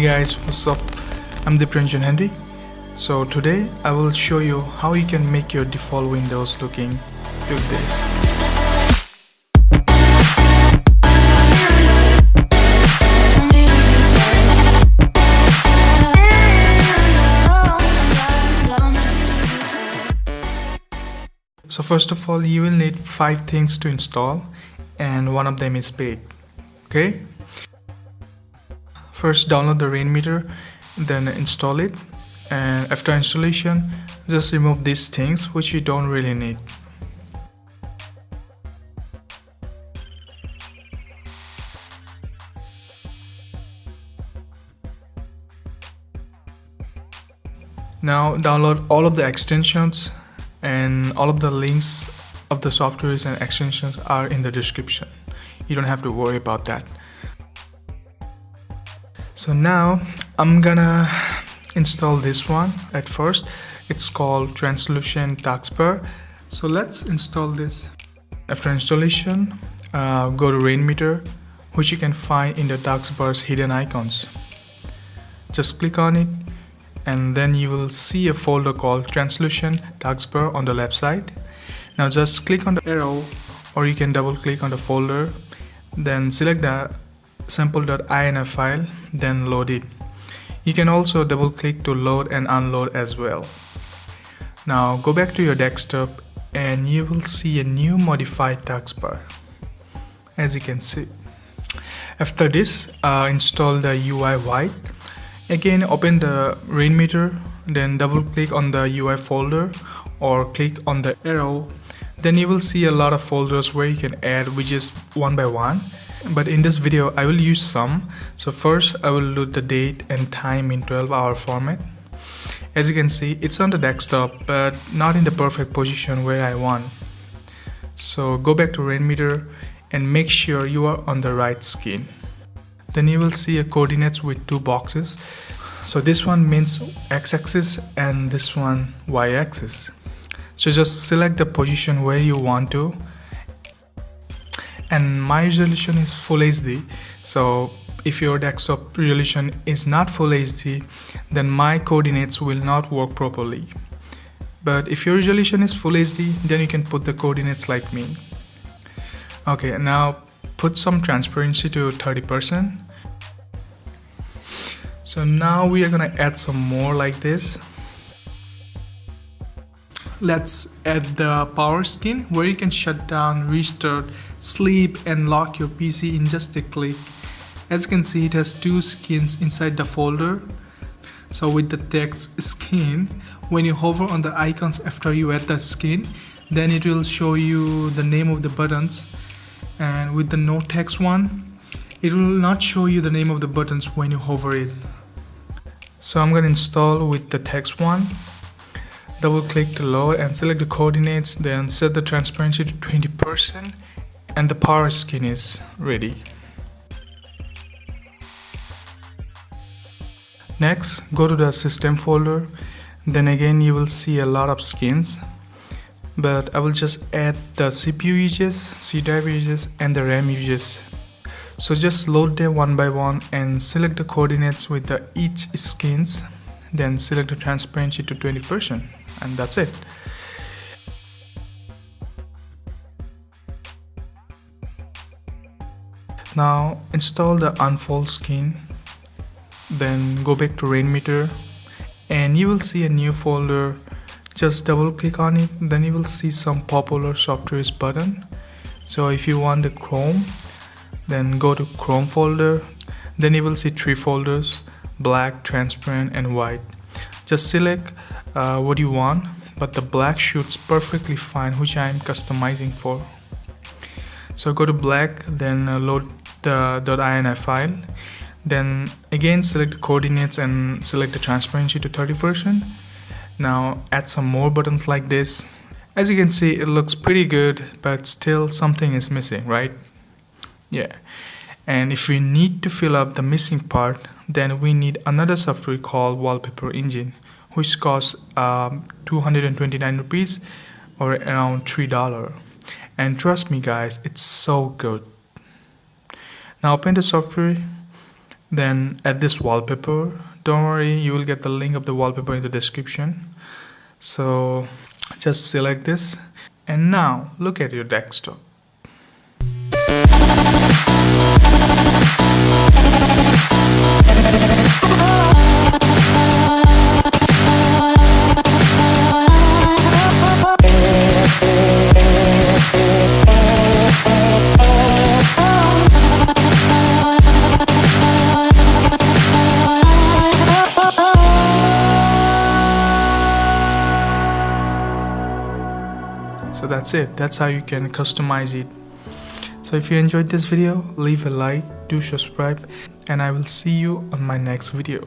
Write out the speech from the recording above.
guys, what's up? I'm Dipranjan Handy. So today I will show you how you can make your default windows looking like this. So first of all, you will need 5 things to install, and one of them is paid. Okay? First, download the Rainmeter, then install it, and after installation, just remove these things which you don't really need. Now download all of the extensions, and all of the links of the softwares and extensions are in the description. You don't have to worry about that. So now I'm gonna install this one at first. It's called Translucent Taskbar. So let's install this. After installation, go to Rainmeter, which you can find in the taskbar's hidden icons. Just click on it, and then you will see a folder called Translucent Taskbar on the left side. Now just click on the arrow, or you can double click on the folder, then select the sample.inf file, then load it. You can also double click to load and unload as well. Now go back to your desktop and you will see a new modified taskbar, as you can see. After this, install the UI White. Again, open the Rainmeter, then double click on the UI folder or click on the arrow. Then you will see a lot of folders where you can add widgets one by one. But in this video, I will use some. So first, I will load the date and time in 12-hour format. As you can see, it's on the desktop, but not in the perfect position where I want. So go back to Rainmeter and make sure you are on the right screen. Then you will see a coordinates with 2 boxes. So this one means x-axis and this one y-axis. So just select the position where you want to. And my resolution is Full HD. So if your desktop resolution is not Full HD, then my coordinates will not work properly. But if your resolution is Full HD, then you can put the coordinates like me. Okay, now put some transparency to 30%. So now we are gonna add some more like this. Let's add the power skin where you can shut down, restart, sleep and lock your PC in just a click. As you can see, it has 2 skins inside the folder. So with the text skin, when you hover on the icons after you add the skin, then it will show you the name of the buttons. And with the no text one, it will not show you the name of the buttons when you hover it. So I'm gonna install with the text one. Double click to load and select the coordinates, then set the transparency to 20% and the power skin is ready. Next, go to the system folder. Then again you will see a lot of skins, but I will just add the CPU uses, C drive uses and the RAM uses. So just load them one by one and select the coordinates with the each skins, then select the transparency to 20%, and that's it. Now install the unfold skin, then go back to Rainmeter and you will see a new folder. Just double click on it, then you will see some popular softwares button. So if you want the Chrome, then go to Chrome folder. Then you will see 3 folders: black, transparent and white. Just select what you want, but the black suits perfectly fine, which I am customizing for. So go to black, then load the .inf file. Then again select the coordinates and select the transparency to 30%. Now add some more buttons like this. As you can see, it looks pretty good, but still something is missing, right? Yeah. And if we need to fill up the missing part, then we need another software called Wallpaper Engine, which costs 229 rupees or around $3. And trust me guys, it's so good. Now open the software, Then add this wallpaper. Don't worry, you will get the link of the wallpaper in the description. So just select this, and now look at your desktop. So that's it. That's how you can customize it. So if you enjoyed this video, leave a like, do subscribe, and I will see you on my next video.